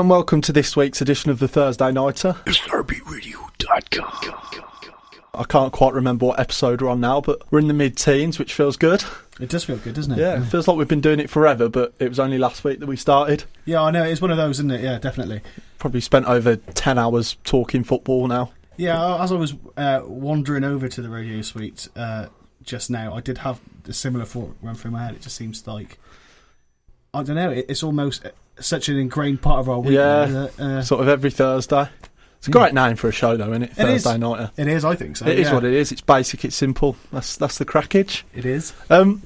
and welcome to this week's edition of the Thursday Nighter. SRBRadio.com. I can't quite remember what episode we're on now, but we're in the mid-teens, which feels good. It does feel good, doesn't it? Yeah, it feels like we've been doing it forever, but it was only last week that we started. Yeah, I know. It's one of those, isn't it? Yeah, definitely. Probably spent over 10 hours talking football now. Yeah, as I was wandering over to the radio suite just now, I did have a similar thought run through my head. It just seems like, I don't know, it's almost such an ingrained part of our week. Yeah, sort of every Thursday. It's a great name for a show, though, isn't it? Thursday Nighter. It is, I think so. It is what it is. It's basic, it's simple. That's the crackage. It is.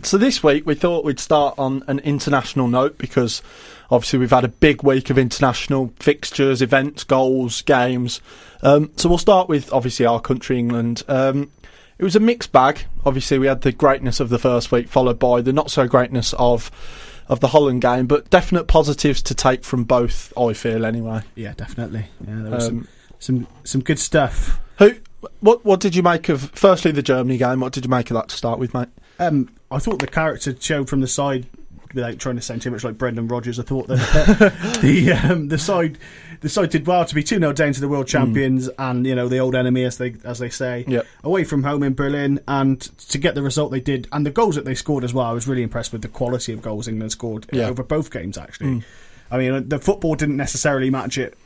So this week we thought we'd start on an international note because obviously we've had a big week of international fixtures, events, goals, games. So we'll start with obviously our country, England. It was a mixed bag. Obviously we had the greatness of the first week followed by the not so greatness of the Holland game, but definite positives to take from both, I feel, anyway. Yeah, definitely. Yeah, there was some good stuff. What did you make of, firstly, the Germany game? What did you make of that to start with, mate? I thought the character showed from the side, without trying to sound too much like Brendan Rodgers, I thought that the side did well to be 2-0 down to the world champions and, you know, the old enemy, as they say, yep. Away from home in Berlin, and to get the result they did and the goals that they scored as well. I was really impressed with the quality of goals England scored over both games, actually. I mean, the football didn't necessarily match it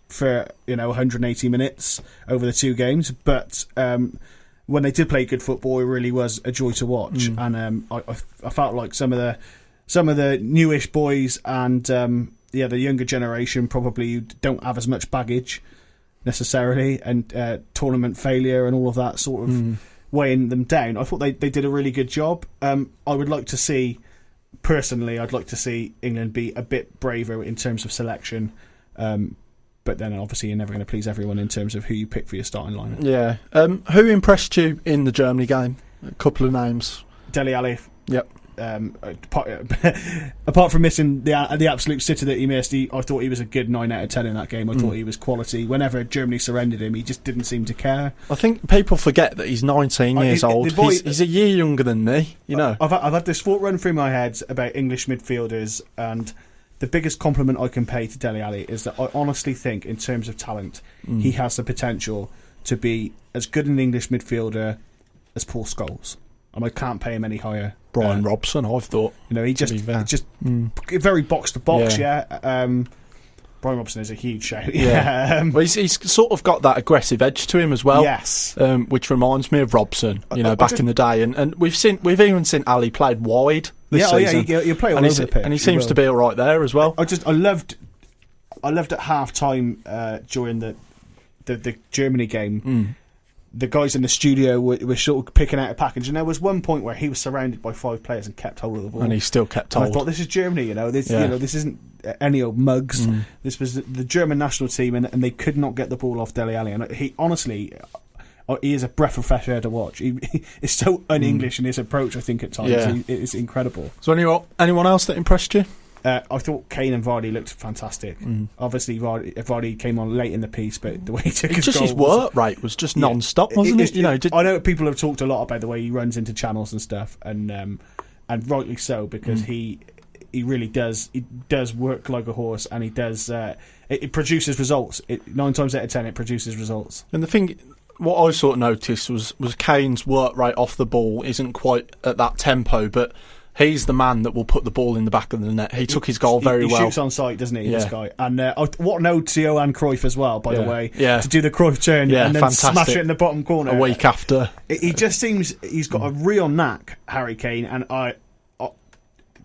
for 180 minutes over the two games, but when they did play good football, it really was a joy to watch. And I felt like some of the newish boys and the younger generation probably don't have as much baggage necessarily, and tournament failure and all of that sort of weighing them down. I thought they did a really good job. I would like to see. Personally, I'd like to see England be a bit braver in terms of selection, but then obviously you're never going to please everyone in terms of who you pick for your starting lineup. Yeah. Who impressed you in the Germany game? A couple of names. Dele Alli. Yep. Apart from missing the absolute sitter that he missed, I thought he was a good 9 out of 10 in that game. I thought he was quality. Whenever Germany surrendered him, he just didn't seem to care. I think people forget that he's 19 years old. He's a year younger than me, you know. I've had this thought run through my head about English midfielders, and the biggest compliment I can pay to Dele Alli is that I honestly think, in terms of talent, he has the potential to be as good an English midfielder as Paul Scholes. And I can't pay him any higher. Brian Robson, I've thought. You know, he just very box to box. Yeah. Brian Robson is a huge shout. Yeah. Well, he's sort of got that aggressive edge to him as well. Yes. Which reminds me of Robson. You know, back in the day, and we've even seen Ali played wide this season. Yeah, you play all over the pitch, and he seems to be all right there as well. I loved at half time during the Germany game. The guys in the studio were sort of picking out a package, and there was one point where he was surrounded by 5 players and kept hold of the ball. And he still kept hold. I thought, this is Germany, this isn't any old mugs. This was the German national team, and they could not get the ball off Dele Alli. And he honestly, he is a breath of fresh air to watch. He is so un-English in his approach, I think, at times. Yeah. It's incredible. So anyone else that impressed you? I thought Kane and Vardy looked fantastic. Obviously, Vardy came on late in the pice, but the way he took his goal, his work rate was just non-stop, wasn't it? I know people have talked a lot about the way he runs into channels and stuff, and rightly so, because he really does. He does work like a horse, and he does. It produces results. 9 times out of 10, it produces results. And the thing, what I sort of noticed was Kane's work rate off the ball isn't quite at that tempo, but he's the man that will put the ball in the back of the net. He took his goal very well. He shoots on sight, doesn't he, this guy? And what an ode to Johan Cruyff as well, by the way. Yeah. To do the Cruyff turn and then smash it in the bottom corner. A week after. He just seems he's got a real knack, Harry Kane, and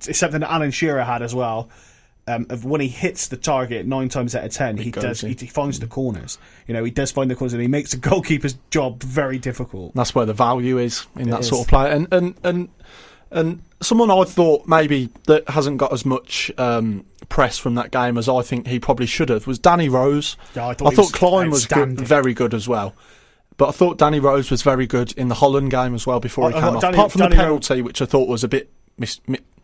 it's something that Alan Shearer had as well. Of when he hits the target 9 times out of 10, he finds the corners. He does find the corners, and he makes the goalkeeper's job very difficult. That's where the value is in that sort of play. And someone I thought maybe that hasn't got as much press from that game as I think he probably should have was Danny Rose. Yeah, I thought Klein was very good as well. But I thought Danny Rose was very good in the Holland game as well before he came off. Apart from the penalty, which I thought was a bit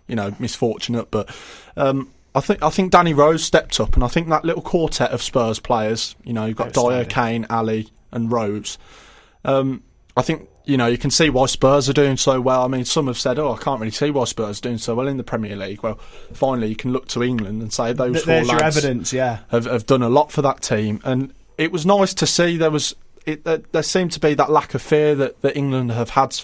misfortunate. But I think Danny Rose stepped up, and I think that little quartet of Spurs players, you've got Dyer, Kane, Ali and Rose. I think you know, you can see why Spurs are doing so well. I mean, some have said, I can't really see why Spurs are doing so well in the Premier League. Well, finally, you can look to England and say those four lads your evidence, have done a lot for that team. And it was nice to see there seemed to be that lack of fear that England have had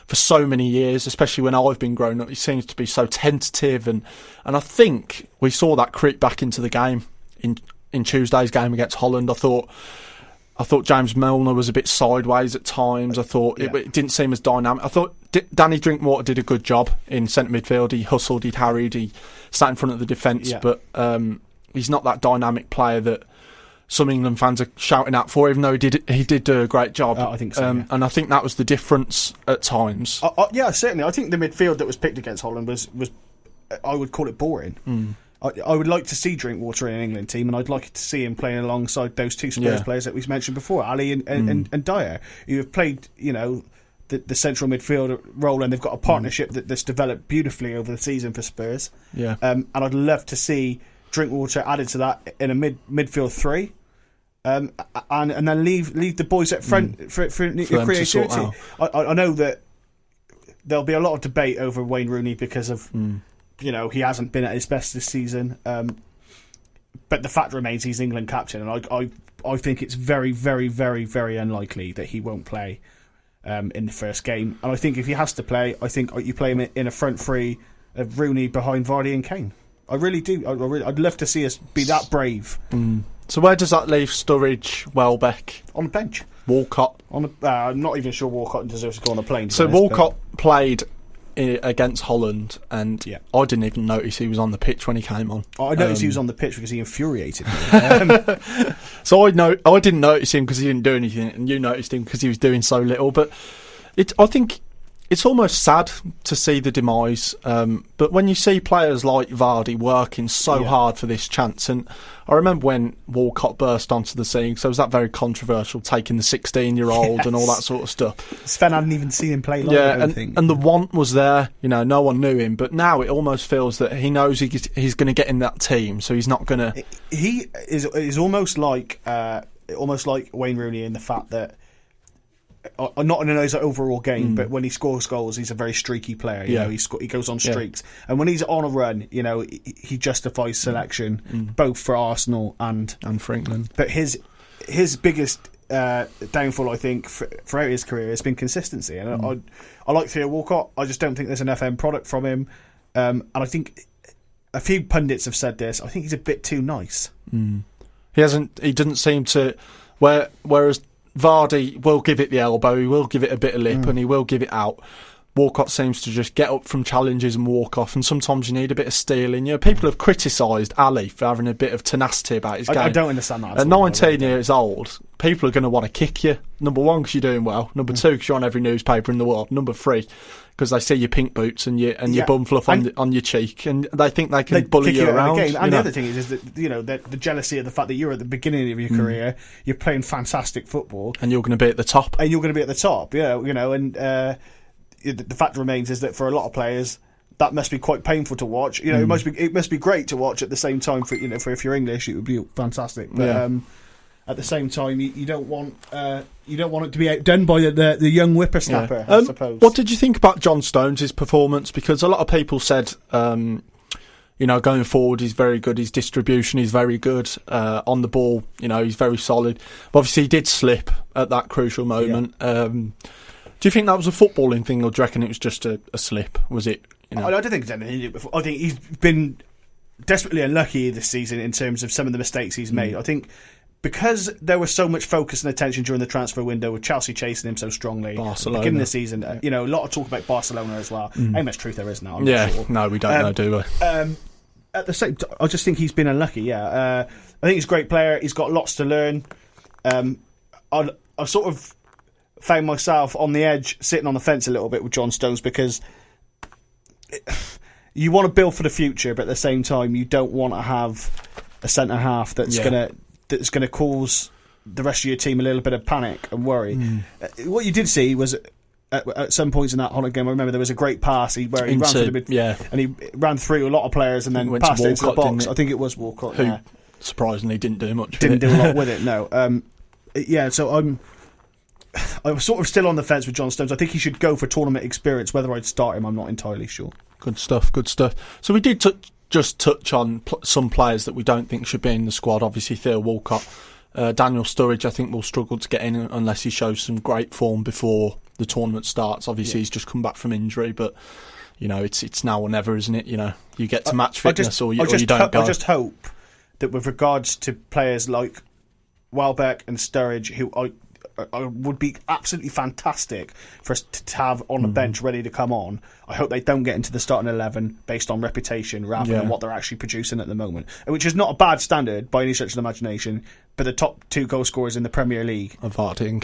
for so many years, especially when I've been growing up. It seems to be so tentative. And I think we saw that creep back into the game in Tuesday's game against Holland. I thought James Milner was a bit sideways at times. I thought it didn't seem as dynamic. I thought Danny Drinkwater did a good job in centre midfield. He hustled, he harried, he sat in front of the defence. Yeah. But he's not that dynamic player that some England fans are shouting out for, even though he did do a great job. I think so. And I think that was the difference at times. Yeah, certainly. I think the midfield that was picked against Holland was I would call it boring. I would like to see Drinkwater in an England team, and I'd like to see him playing alongside those two Spurs players that we mentioned before, Ali and Dyer, who have played, the central midfield role, and they've got a partnership that's developed beautifully over the season for Spurs. Yeah. And I'd love to see Drinkwater added to that in a midfield three. And then leave the boys at front for creativity. I know that there'll be a lot of debate over Wayne Rooney because of he hasn't been at his best this season. But the fact remains he's England captain, and I think it's very, very, very, very unlikely that he won't play in the first game. And I think if he has to play, I think you play him in a front three of Rooney behind Vardy and Kane. I really do. I'd love to see us be that brave. So where does that leave Sturridge, Welbeck? On the bench. Walcott? I'm not even sure Walcott deserves to go on a plane. So Walcott played against Holland, and I didn't even notice he was on the pitch when he came on. I noticed he was on the pitch because he infuriated me. So I didn't notice him because he didn't do anything, and you noticed him because he was doing so little. But I think it's almost sad to see the demise. But when you see players like Vardy working so hard for this chance, and I remember when Walcott burst onto the scene, so it was that very controversial, taking the 16-year-old and all that sort of stuff. Sven hadn't even seen him play live, I don't think. And the want was there. No one knew him, but now it almost feels that he knows he's going to get in that team, so he's not going to. He is almost like Wayne Rooney in the fact that. Not in his overall game, but when he scores goals, he's a very streaky player. He goes on streaks, and when he's on a run, he justifies selection both for Arsenal and for England. But his biggest downfall, I think, throughout his career has been consistency. And I like Theo Walcott. I just don't think there's an FM product from him. And I think a few pundits have said this. I think he's a bit too nice. He doesn't seem to. Whereas Vardy will give it the elbow, he will give it a bit of lip, and he will give it out. Walcott seems to just get up from challenges and walk off, and sometimes you need a bit of stealing. People have criticised Ali for having a bit of tenacity about his game. I don't understand that. At 19 years old, people are going to want to kick you. Number one, because you're doing well. Number two, because you're on every newspaper in the world. Number three, because they see your pink boots and your bum fluff on your cheek, and they think they can bully you around. And the other thing is that the jealousy of the fact that you're at the beginning of your career, you're playing fantastic football, and you're going to be at the top. And the fact remains is that for a lot of players, that must be quite painful to watch. It must be great to watch at the same time. For if you're English, it would be fantastic. But at the same time, you don't want it to be outdone by the young whippersnapper. I suppose. What did you think about John Stones' performance? Because a lot of people said, going forward, he's very good. His distribution is very good. On the ball, he's very solid. But obviously, he did slip at that crucial moment. Do you think that was a footballing thing, or do you reckon it was just a slip? Was it? I don't think it's anything. I think he's been desperately unlucky this season in terms of some of the mistakes he's made. I think because there was so much focus and attention during the transfer window, with Chelsea chasing him so strongly, Barcelona. Beginning of the season, a lot of talk about Barcelona as well. How much truth there is now? I'm not sure. No, we don't know, do we? At the same, I just think he's been unlucky. I think he's a great player. He's got lots to learn. I've sort of found myself on the edge, sitting on the fence a little bit with John Stones, because you want to build for the future, but at the same time, you don't want to have a centre half that's gonna cause the rest of your team a little bit of panic and worry. What you did see was at some points in that Holland game, I remember there was a great pass where he ran through the mid, and he ran through a lot of players and then passed it into the box. I think it was Walcott, who surprisingly didn't do much. Didn't do a lot with it. No. So I'm sort of still on the fence with John Stones. I think he should go for tournament experience. Whether I'd start him, I'm not entirely sure. Good stuff. So we did just touch on some players that we don't think should be in the squad. Obviously, Theo Walcott. Daniel Sturridge, I think, will struggle to get in unless he shows some great form before the tournament starts. Obviously, he's just come back from injury, but it's now or never, isn't it? You get to match fitness or you don't go. I just hope that with regards to players like Welbeck and Sturridge, who would be absolutely fantastic for us to have on the bench ready to come on. I hope they don't get into the starting 11 based on reputation rather than what they're actually producing at the moment, which is not a bad standard by any stretch of the imagination. But the top 2 goal scorers in the Premier League are Vardy and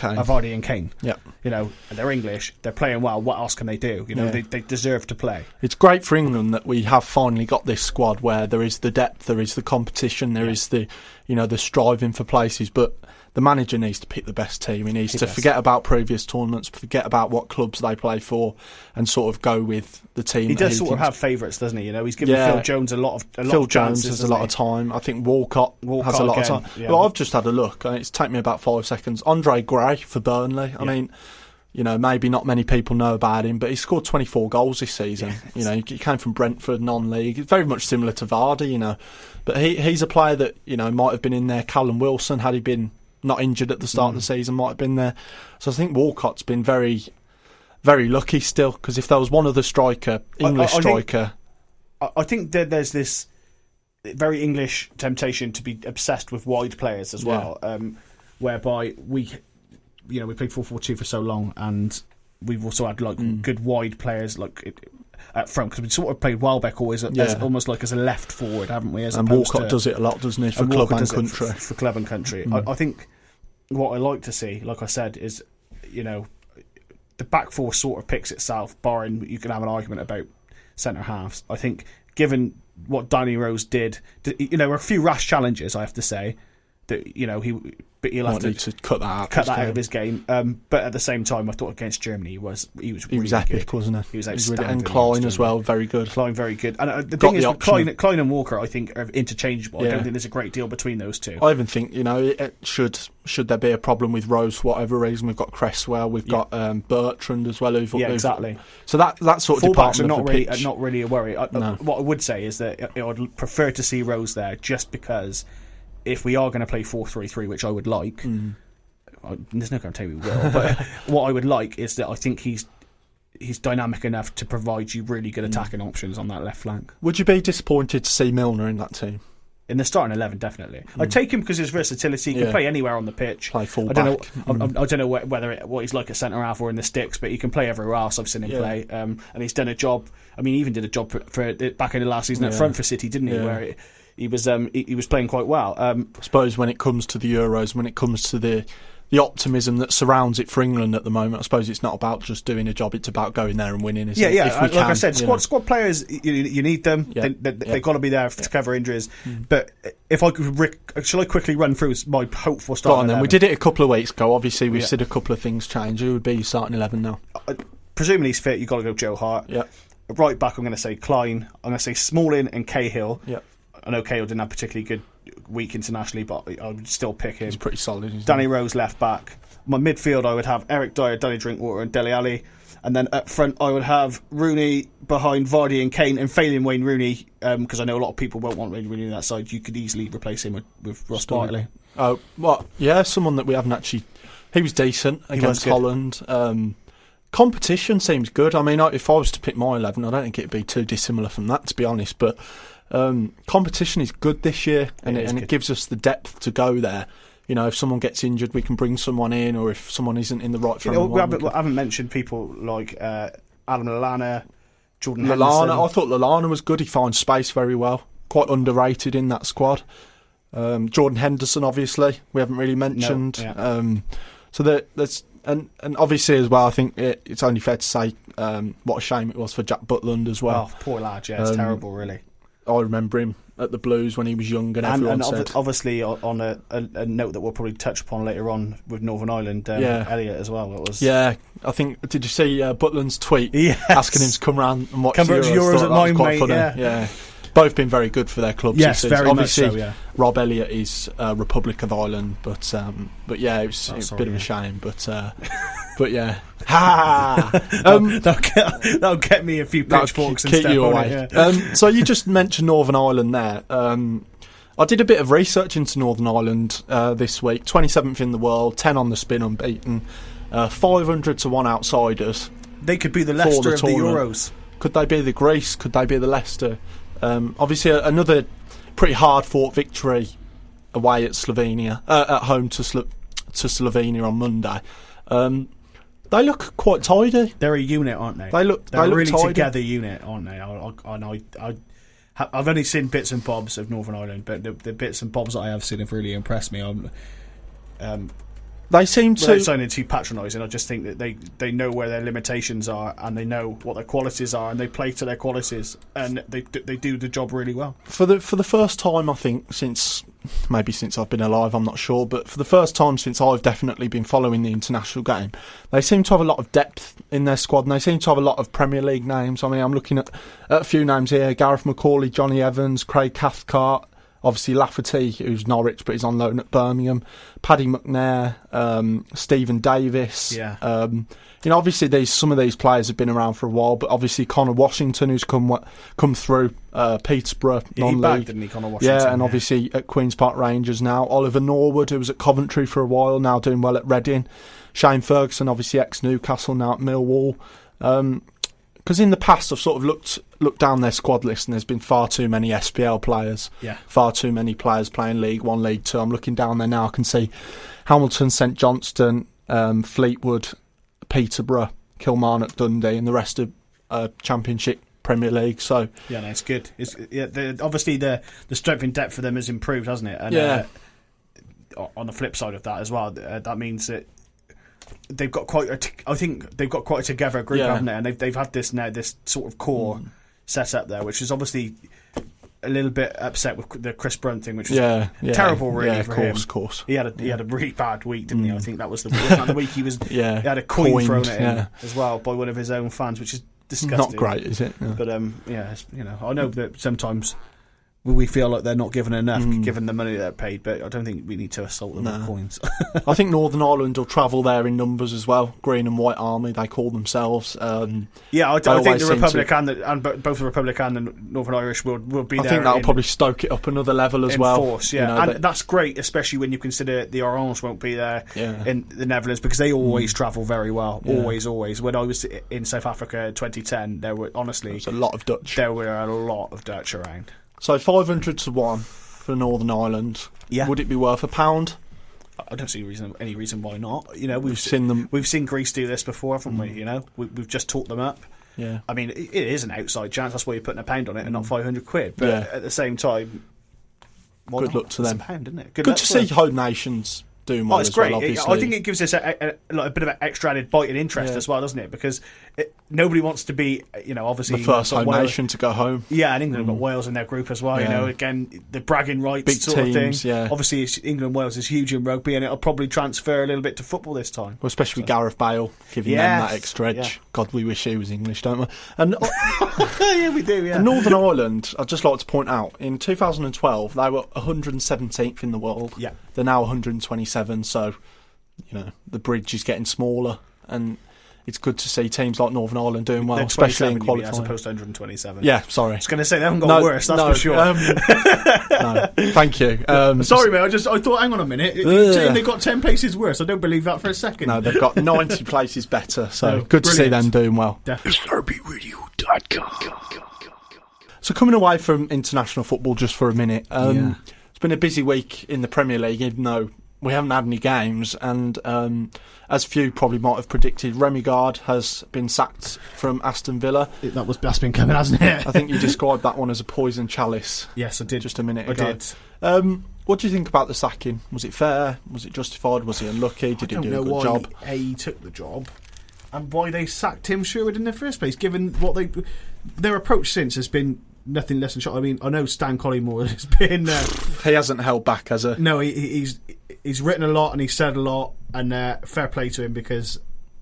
Kane. Yeah, and they're English. They're playing well. What else can they do? They deserve to play. It's great for England that we have finally got this squad where there is the depth, there is the competition, there is the the striving for places, but the manager needs to pick the best team. He needs to forget about previous tournaments, forget about what clubs they play for, and sort of go with the team. He does sort of have favourites, doesn't he? He's given Phil Jones a lot of Phil chances, Jones has a lot of time. I think Walcott has a lot of time. Yeah. Well, I've just had a look. It's taken me about 5 seconds. Andre Gray for Burnley. I mean, maybe not many people know about him, but he scored 24 goals this season. He came from Brentford, non-league. It's very much similar to Vardy, But he's a player that, might have been in there. Callum Wilson, had he been not injured at the start of the season, might have been there. So I think Walcott's been very, very lucky still, because if there was one other striker, striker... I think that there's this very English temptation to be obsessed with wide players as well, whereby we played 4-4-2 for so long, and we've also had good wide players up front, because we sort of played Welbeck always as almost like as a left forward, haven't we? And Walcott does it a lot, doesn't he, for club and country? For club and country. I think what I like to see, like I said, is the back four sort of picks itself, barring you can have an argument about centre halves. I think given what Danny Rose did, there were a few rash challenges, I have to say, that he'll have to cut that out of his game. But at the same time, I thought against Germany he was really epic, good. Wasn't he? He was outstanding. And Klein as well, very good. Klein, very good. And the thing is, Klein and Walker, I think, are interchangeable. I don't think there's a great deal between those two. I even think should there be a problem with Rose for whatever reason, we've got Cresswell, we've got Bertrand as well. Exactly. So that sort of fullbacks department are not really a worry. What I would say is that I would prefer to see Rose there, just because if we are going to play 4-3-3, which I would like, there's no guarantee we will, but what I would like is that I think he's dynamic enough to provide you really good attacking options on that left flank. Would you be disappointed to see Milner in that team? In the starting 11, definitely. I'd take him because his versatility. He can play anywhere on the pitch. Play full back. I don't know what he's like at centre half or in the sticks, but he can play everywhere else. I've seen him play, and he's done a job. I mean, he even did a job for back in the last season at front for City, didn't he? Where he was playing quite well. I suppose when it comes to the Euros, when it comes to the optimism that surrounds it for England at the moment, I suppose it's not about just doing a job, it's about going there and winning, isn't it? Like I said, squad players, you need them. They've got to be there to cover injuries. But if I could, shall I quickly run through my hopeful starting 11? We did it a couple of weeks ago. Obviously, we've seen a couple of things change. Who would be your starting 11 now? Presuming he's fit, you've got to go Joe Hart. Yeah. Right back, I'm going to say Klein. I'm going to say Smalling and Cahill. Yeah. I know Cahill didn't have a particularly good week internationally, but I would still pick him. He's pretty solid. Danny Rose left back. My midfield, I would have Eric Dyer, Danny Drinkwater and Dele Alli. And then up front, I would have Rooney behind Vardy and Kane, and failing Wayne Rooney, because I know a lot of people won't want Wayne Rooney on that side. You could easily replace him with Ross Barkley. Oh, well, yeah, someone that we haven't actually... He was decent against Holland. Competition seems good. I mean, if I was to pick my 11, I don't think it'd be too dissimilar from that, to be honest, but... competition is good this year, and it gives us the depth to go there. If someone gets injured, we can bring someone in, or if someone isn't in the right frame of mind. I haven't mentioned people like Adam Lallana, Jordan Lallana. Henderson. I thought Lallana was good. He finds space very well. Quite underrated in that squad. Jordan Henderson, obviously, we haven't really mentioned. So there's and obviously as well, I think it's only fair to say what a shame it was for Jack Butland as well. Oh, poor lad, it's terrible, really. I remember him at the Blues when he was young, and everyone said... obviously on a note that we'll probably touch upon later on with Northern Ireland, Elliot as well. I think, did you see Butland's tweet asking him to come round and watch Euros at 9, quite mate, funny. Yeah. both been very good for their clubs. Yes, very obviously, much so, yeah. Rob Elliott is Republic of Ireland, but yeah, it was a bit of a shame. But yeah, that'll get me a few pitchforks and stuff on it. Yeah. So you just mentioned Northern Ireland there. I did a bit of research into Northern Ireland this week. 27th in the world, 10 on the spin, unbeaten, 500 to 1 outsiders. They could be the Leicester of the Euros. Could they be the Greece? Could they be the Leicester? Obviously, another pretty hard-fought victory away at Slovenia, at home to Slovenia on Monday. They look quite tidy. They're a unit, aren't they? They're a really tidy. together unit, aren't they? I've only seen bits and bobs of Northern Ireland, but the bits and bobs that I have seen have really impressed me. They seem to... Without sounding too patronising, I just think that they know where their limitations are, and they know what their qualities are, and they play to their qualities, and they do the job really well. For the first time, I think, since I've been alive, I'm not sure, but for the first time since I've definitely been following the international game, they seem to have a lot of depth in their squad, and they seem to have a lot of Premier League names. I mean, I'm looking at a few names here: Gareth McCauley, Johnny Evans, Craig Cathcart. Obviously Lafferty, who's Norwich, but he's on loan at Birmingham. Paddy McNair, Stephen Davis. Yeah. Obviously some of these players have been around for a while, but obviously Connor Washington, who's come through Peterborough, non-league. He bagged, didn't he, Connor Washington? Yeah, and obviously at Queen's Park Rangers now. Oliver Norwood, who was at Coventry for a while, now doing well at Reading. Shane Ferguson, obviously ex-Newcastle, now at Millwall. Because in the past I've sort of looked down their squad list, and there's been far too many SPL players, far too many players playing League 1, League 2. I'm looking down there now, I can see Hamilton, St Johnstone, Fleetwood, Peterborough, Kilmarnock, Dundee, and the rest of Championship Premier League. So yeah, no, it's good. Obviously the strength and depth for them has improved, hasn't it? And, on the flip side of that as well, that means that they've got I think they've got quite a together group, haven't they? And they've had this sort of core set up there, which is obviously a little bit upset with the Chris Brunt thing, which was terrible, really, for him. Of course. He had a really bad week, didn't he? I think that was the week he was. He had a coin thrown at him as well by one of his own fans, which is disgusting. Not great, is it? Yeah. But I know that sometimes we feel like they're not given enough, given the money they're paid, but I don't think we need to assault them with coins. I think Northern Ireland will travel there in numbers as well. Green and White Army, they call themselves. I think the Republic and both the Republic and the Northern Irish will be there. I think that'll probably stoke it up another level as well. Force, yeah. And that's great, especially when you consider the Orange won't be there in the Netherlands, because they always travel very well. Yeah. Always. When I was in South Africa in 2010, there were a lot of Dutch. There were a lot of Dutch around. So 500 to 1 for Northern Ireland. Yeah. Would it be worth £1? I don't see any reason why not. We've seen them. We've seen Greece do this before, haven't we? We've just talked them up. Yeah. I mean, it is an outside chance. That's why you're putting £1 on it and not £500. But at the same time, good luck to them. It's £1, isn't it? Good to see home nations doing well. It's great. Well, obviously. I think it gives us a bit of an extra added bite and interest as well, doesn't it? Because nobody wants to be, obviously the first home nation to go home. Yeah, and England have got Wales in their group as well. Again, the bragging rights, big sort teams, of thing. Yeah. Obviously, England and Wales is huge in rugby, and it'll probably transfer a little bit to football this time. Well, especially with Gareth Bale giving them that extra edge. Yeah. God, we wish he was English, don't we? And yeah, we do. Yeah. And Northern Ireland, I'd just like to point out, in 2012 they were 117th in the world. Yeah. They're now 127. So the bridge is getting smaller, and it's good to see teams like Northern Ireland doing well, especially in qualifying. As opposed to 127. Yeah, sorry. I was going to say they haven't got worse, that's for sure. No, thank you. Sorry, mate. I thought, hang on a minute. They've got 10 places worse. I don't believe that for a second. No, they've got 90 places better. So good to see them doing well. RBRadio.com. So coming away from international football just for a minute, it's been a busy week in the Premier League, even though we haven't had any games, and as few probably might have predicted, Remi Garde has been sacked from Aston Villa. That's been coming, hasn't it? I think you described that one as a poison chalice. Yes, I did. Just a minute ago. I did. What do you think about the sacking? Was it fair? Was it justified? Was he unlucky? Did he do a good job? I don't know why he took the job and why they sacked him Sherwood in the first place, given what their approach since has been nothing less than shot. I mean, I know Stan Collymore has been... he hasn't held back, has he? No, he's written a lot and he's said a lot, and fair play to him, because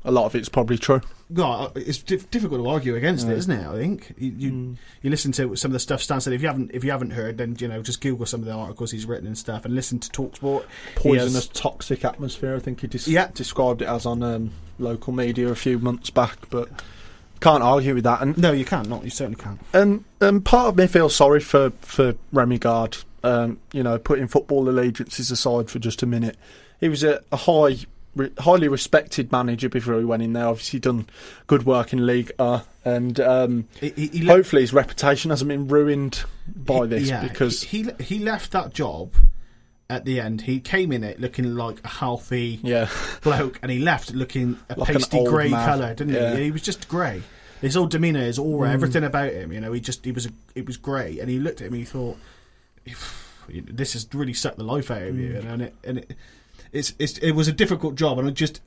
a lot of it's probably true. God, it's difficult to argue against it, isn't it? I think you listen to some of the stuff Stan said. If you haven't heard, then just Google some of the articles he's written and stuff, and listen to TalkSport. Poisonous, toxic atmosphere. I think he described it as on local media a few months back, but can't argue with that. And no, you can't. Not you certainly can't. And part of me feels sorry for Remi Garde. Putting football allegiances aside for just a minute, he was a highly respected manager before he went in there. Obviously done good work in League and hopefully his reputation hasn't been ruined by this, because he left that job at the end. He came in it looking like a healthy bloke, and he left looking a like pasty grey colour, didn't he? He was just grey. His whole demeanour, his aura, everything about him, it was grey, and he looked at him and he thought, this has really sucked the life out of you, it was a difficult job, and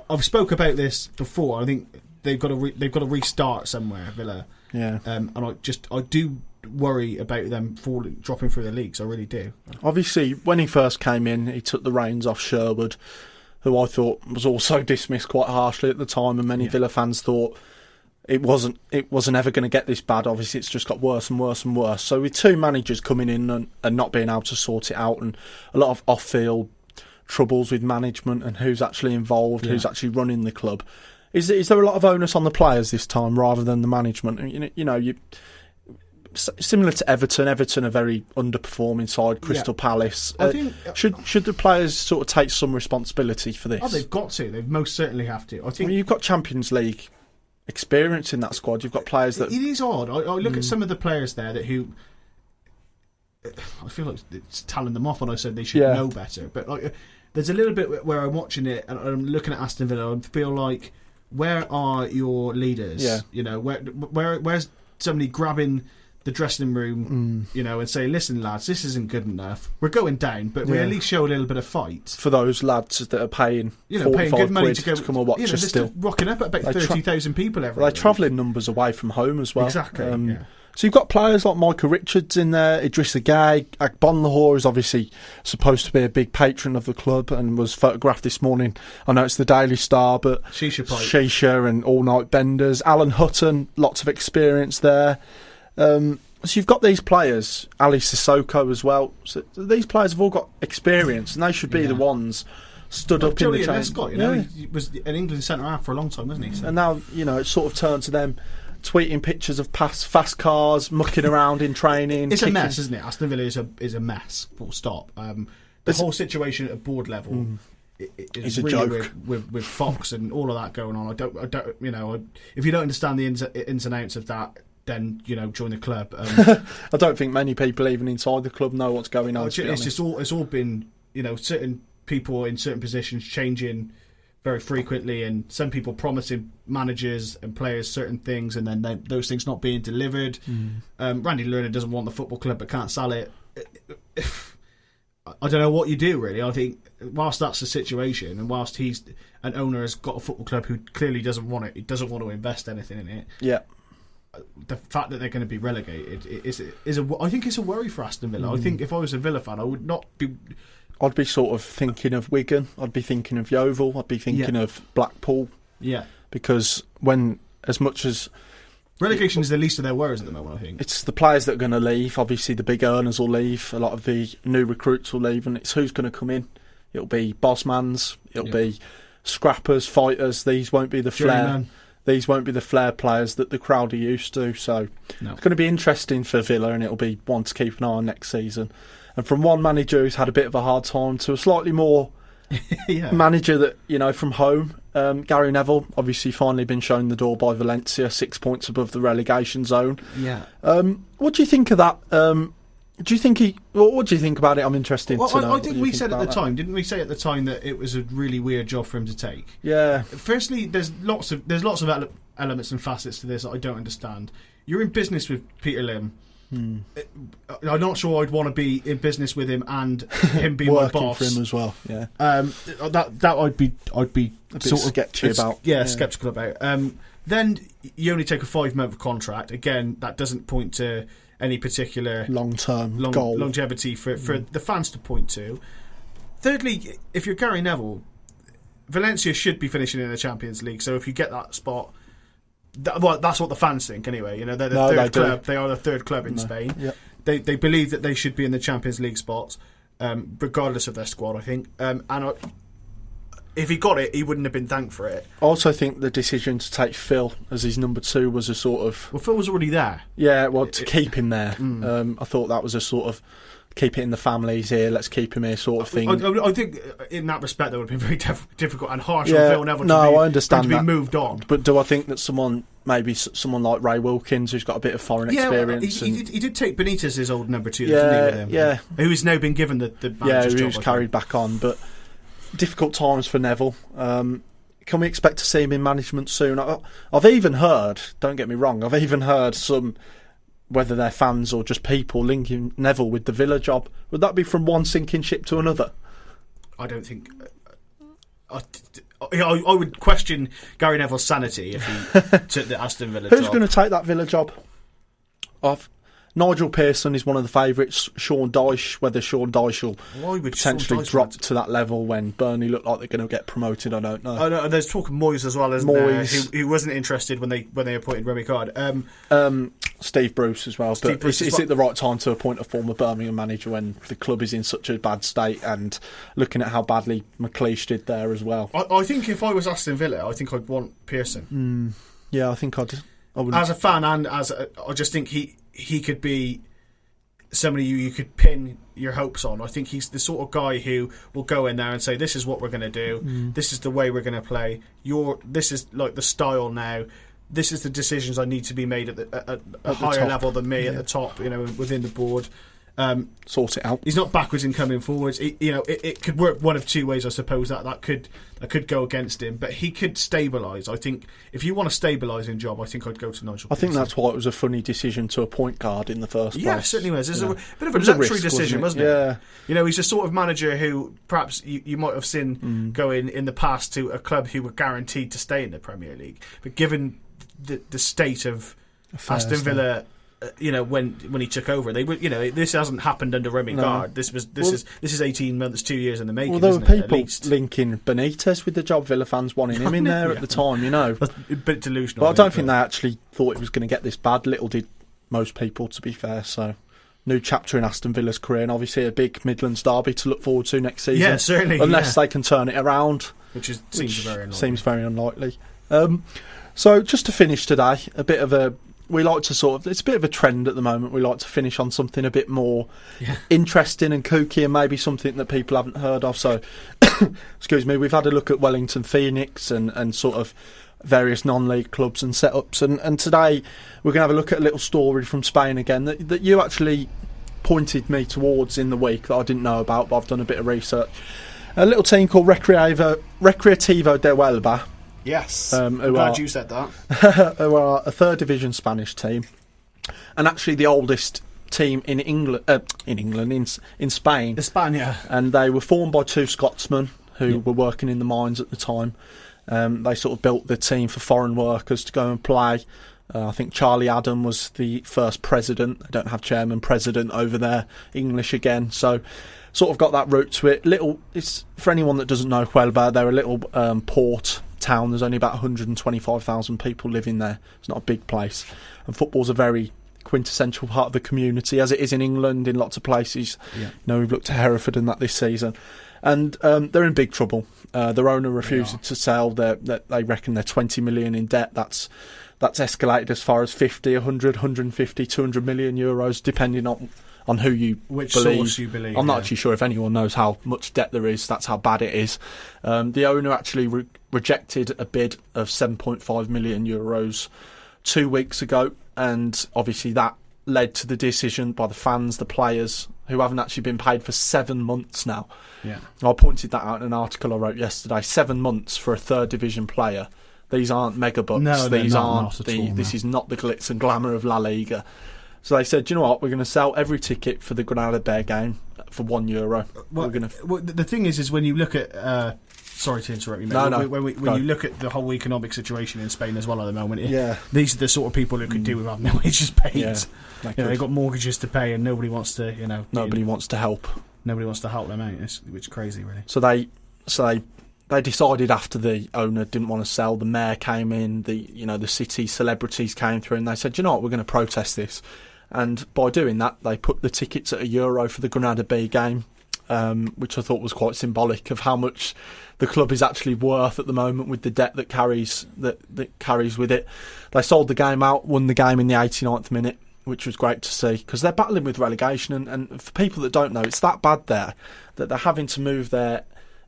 I've spoke about this before. I think they've got to restart somewhere, Villa. Yeah. And I do worry about them dropping through the leagues. I really do. Obviously, when he first came in, he took the reins off Sherwood, who I thought was also dismissed quite harshly at the time, and many Villa fans thought it wasn't ever going to get this bad. Obviously, it's just got worse and worse and worse. So with two managers coming in and not being able to sort it out, and a lot of off-field troubles with management and who's actually involved, who's actually running the club. Is there a lot of onus on the players this time rather than the management? Similar to Everton. Everton are very underperforming side. Crystal Palace. I think should the players sort of take some responsibility for this? Oh, they've got to. They most certainly have to. I think you've got Champions League experience in that squad. You've got players that... It is odd. I look at some of the players there who... I feel like it's telling them off when I said they should know better. But there's a little bit where I'm watching it and I'm looking at Aston Villa and feel like, where are your leaders? Yeah. Where's somebody grabbing the dressing room, and say, listen, lads, this isn't good enough. We're going down, but we at least show a little bit of fight. For those lads that are paying paying good money to come and watch us still. Rocking up at about 30,000 people every week. They're travelling numbers away from home as well. Exactly, So you've got players like Michael Richards in there, Idrissa Gueye. Agbonlahor is obviously supposed to be a big patron of the club and was photographed this morning. I know it's the Daily Star, but Shisha and All Night Benders. Alan Hutton, lots of experience there. So you've got these players, Ali Sissoko as well. So these players have all got experience, and they should be the ones stood up in the chain. He was an England centre half for a long time, wasn't he? So. And now it's sort of turned to them tweeting pictures of fast cars, mucking around in training. It's a mess, isn't it? Aston Villa is a mess. Full stop. The whole situation at board level is a really joke with Fox and all of that going on. I don't. If you don't understand the ins and outs of that, then join the club. I don't think many people even inside the club know what's going on. It's all been certain people in certain positions changing very frequently, and some people promising managers and players certain things, and then those things not being delivered. Randy Lerner doesn't want the football club but can't sell it. I don't know what you do, really. I think whilst that's the situation, and whilst he's an owner has got a football club who clearly doesn't want it, he doesn't want to invest anything in it. Yeah. The fact that they're going to be relegated I think it's a worry for Aston Villa. I think if I was a Villa fan, I would not be. I'd be sort of thinking of Wigan. I'd be thinking of Yeovil. I'd be thinking of Blackpool. Yeah. Because as much as relegation is the least of their worries at the moment, I think it's the players that are going to leave. Obviously, the big earners will leave. A lot of the new recruits will leave, and it's who's going to come in. It'll be bossmans. It'll be scrappers, fighters. These won't be the flair. These won't be the flair players that the crowd are used to. So it's going to be interesting for Villa, and it'll be one to keep an eye on next season. And from one manager who's had a bit of a hard time to a slightly more manager that, from home, Gary Neville, obviously finally been shown the door by Valencia, 6 points above the relegation zone. Yeah. What do you think of that? What do you think about it? I'm interested to know. I think we said at the time, didn't we say at the time that it was a really weird job for him to take? Yeah. Firstly, there's lots of elements and facets to this that I don't understand. You're in business with Peter Lim. I'm not sure I'd want to be in business with him and him being my boss. For him as well. Yeah. That I'd be a bit sort of sketchy about. Yeah, sceptical about. Then you only take a 5-month contract. Again, that doesn't point to any particular long-term goal, longevity for the fans to point to. Thirdly, if you're Gary Neville, Valencia should be finishing in the Champions League. So if you get that spot, that's what the fans think anyway. You know, they're the third club. They are the third club in Spain. Yep. They believe that they should be in the Champions League spots, regardless of their squad, I think. If he got it, he wouldn't have been thanked for it. I also think the decision to take Phil as his number 2 was a sort of... Well, Phil was already there. Yeah, well, to keep him there. I thought that was a sort of... Keep it in the families here, let's keep him here sort of thing. I think in that respect that would have been very difficult and harsh on Phil Neville I understand to be moved on. But do I think that someone like Ray Wilkins, who's got a bit of foreign experience... He did take Benitez, his old number 2, didn't he, with him? Who has now been given the manager's job. Who's carried back on, but... Difficult times for Neville. Can we expect to see him in management soon? I've even heard, don't get me wrong, I've even heard some, whether they're fans or just people, linking Neville with the Villa job. Would that be from one sinking ship to another? I don't think... I would question Gary Neville's sanity if he took the Aston Villa job. Who's going to take that Villa job? Nigel Pearson is one of the favourites. Sean Dyche, whether Sean Dyche will potentially drop to that level when Burnley look like they're going to get promoted, I don't know. And there's talk of Moyes as well, isn't there? Who wasn't interested when they appointed Remi Garde. Steve Bruce as well. Is it the right time to appoint a former Birmingham manager when the club is in such a bad state, and looking at how badly McLeish did there as well? I think if I was Aston Villa, I think I'd want Pearson. Yeah, I think I'd. As a fan and I just think he could be somebody you could pin your hopes on. I think he's the sort of guy who will go in there and say, this is what we're going to do, this is the way we're going to play, this is like the style now, this is the decisions I need to be made at a higher level than me at the top, within the board. Sort it out. He's not backwards in coming forwards. It could work one of two ways, I suppose. That could go against him, but he could stabilise. I think if you want a stabilising job, I think I'd go to Nigel. I think that's why it was a funny decision to appoint Garde in the first place. Yeah, it certainly was. It's a bit of a luxury decision, wasn't it? Yeah. He's a sort of manager who perhaps you might have seen going in the past to a club who were guaranteed to stay in the Premier League, but given the state of Aston Villa. When he took over, they were. This hasn't happened under Remi Garde. This is 18 months, 2 years in the making. Well, there were people linking Benitez with the job. Villa fans wanting him in there at the time. That's a bit delusional. But I don't think they actually thought it was going to get this bad. Little did most people, to be fair. So, new chapter in Aston Villa's career, and obviously a big Midlands derby to look forward to next season. Yeah, certainly. Unless they can turn it around, which seems very unlikely. So, just to finish today, we like to it's a bit of a trend at the moment. We like to finish on something a bit more interesting and kooky, and maybe something that people haven't heard of. So, excuse me, we've had a look at Wellington Phoenix and sort of various non-league clubs and setups. And today we're going to have a look at a little story from Spain again that you actually pointed me towards in the week that I didn't know about, but I've done a bit of research. A little team called Recreativo de Huelva. Yes, I'm glad you said that. Who are a third division Spanish team, and actually the oldest team in England, in Spain. España. And they were formed by two Scotsmen who were working in the mines at the time. They sort of built the team for foreign workers to go and play. I think Charlie Adam was the first president. They don't have chairman, president over there. English again, so sort of got that route to it. It's for anyone that doesn't know Huelva, they're a little port town. There's only about 125,000 people living there. It's not a big place, and football's a very quintessential part of the community, as it is in England in lots of places. We've looked at Hereford and that this season, and they're in big trouble. Their owner refused to sell. They reckon they're 20 million in debt. That's escalated as far as 50, 100, 150, 200 million euros, depending on who you Which believe. Source you believe. I'm not actually sure if anyone knows how much debt there is. That's how bad it is. The owner actually rejected a bid of 7.5 million euros 2 weeks ago, and obviously that led to the decision by the fans, the players, who haven't actually been paid for 7 months now. Yeah, I pointed that out in an article I wrote yesterday. 7 months for a third division player. These aren't mega bucks. No, these not aren't. at all, no. This is not the glitz and glamour of La Liga. So they said, you know what, we're going to sell every ticket for the Granada Bear game for €1. The thing is when you look at... sorry to interrupt you, mate. No. When you look at the whole economic situation in Spain as well at the moment, these are the sort of people who could do withohave no wages paid. Yeah, they've got mortgages to pay, and nobody wants to. Nobody wants to help. Nobody wants to help them out. Which is crazy, really. So they they decided after the owner didn't want to sell, the mayor came in, the city celebrities came through, and they said, you know what, we're going to protest this. And by doing that, they put the tickets at €1 for the Granada B game, which I thought was quite symbolic of how much the club is actually worth at the moment with the debt that carries with it. They sold the game out, won the game in the 89th minute, which was great to see, because they're battling with relegation, and for people that don't know, it's that bad there that they're having to move their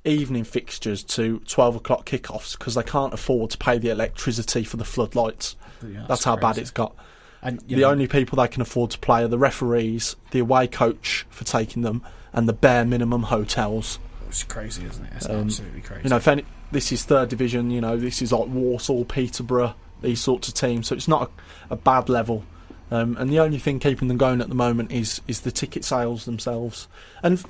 evening fixtures to 12 o'clock kickoffs because they can't afford to pay the electricity for the floodlights. Yeah, that's how bad it's got. And the only people they can afford to play are the referees, the away coach for taking them, and the bare minimum hotels. It's crazy, isn't it? It's absolutely crazy. This is third division. This is like Walsall, Peterborough, these sorts of teams. So it's not a bad level. And the only thing keeping them going at the moment is the ticket sales themselves. And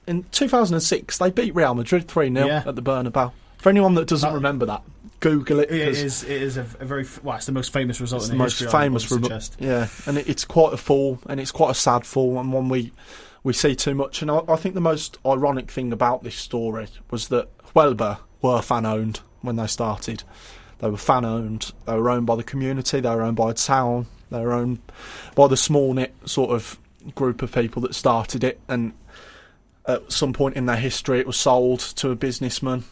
in 2006, they beat Real Madrid 3-0 at the Bernabeu. For anyone that doesn't remember that, Google it. It is a very it's the most famous result in the history. Most famous result. Yeah, and it's quite a fall, and it's quite a sad fall, and one we see too much. And I think the most ironic thing about this story was that Huelva were fan owned when they started. They were fan owned. They were owned by the community. They were owned by a town. They were owned by the small knit sort of group of people that started it. And at some point in their history, it was sold to a businessman.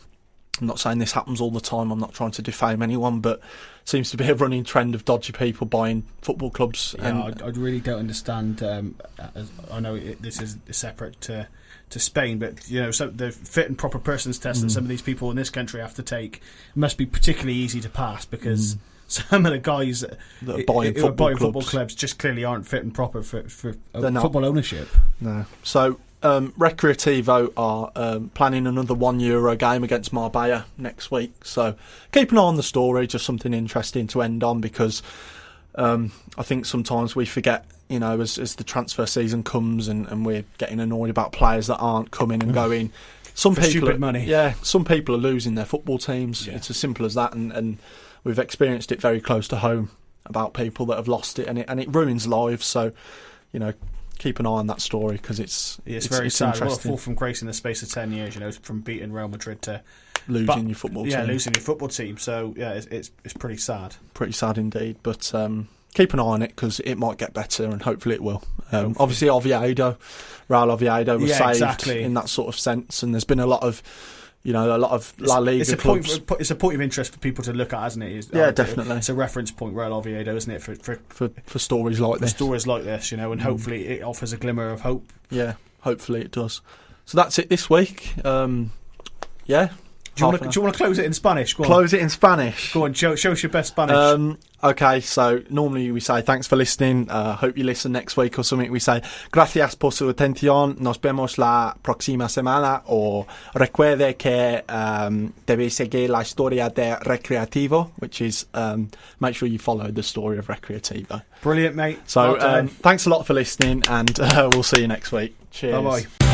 I'm not saying this happens all the time. I'm not trying to defame anyone, but it seems to be a running trend of dodgy people buying football clubs. Yeah, I really don't understand. I know this is separate to Spain, but so the fit and proper persons test that some of these people in this country have to take must be particularly easy to pass, because some of the guys that are buying football clubs just clearly aren't fit and proper for football ownership. No. So Recreativo are planning another €1 game against Marbella next week, so keep an eye on the story. Just something interesting to end on, because I think sometimes we forget, as the transfer season comes and we're getting annoyed about players that aren't coming and going. Some for people stupid money. Yeah, some people are losing their football teams. Yeah. It's as simple as that, and we've experienced it very close to home about people that have lost it, and it ruins lives. So, keep an eye on that story, because it's very sad. Interesting. What a fall from grace in the space of 10 years, from beating Real Madrid to losing your football team. Yeah, losing your football team. So yeah, it's pretty sad. Pretty sad indeed. But keep an eye on it, because it might get better, and hopefully it will. Obviously, Real Oviedo was saved in that sort of sense, and there's been a lot of La Liga clubs. It's a point of interest for people to look at, isn't it? Definitely. It's a reference point, Real Oviedo, isn't it, for stories like this. Stories like this, and hopefully it offers a glimmer of hope. Yeah, hopefully it does. So that's it this week. Do you want to close it in Spanish? Go on. Close it in Spanish. Go on, show us your best Spanish. Okay, so normally we say thanks for listening. Hope you listen next week or something. We say gracias por su atención. Nos vemos la próxima semana. O recuerde que debéis seguir la historia de Recreativo, which is make sure you follow the story of Recreativo. Brilliant, mate. So thanks a lot for listening, and we'll see you next week. Cheers. Bye-bye.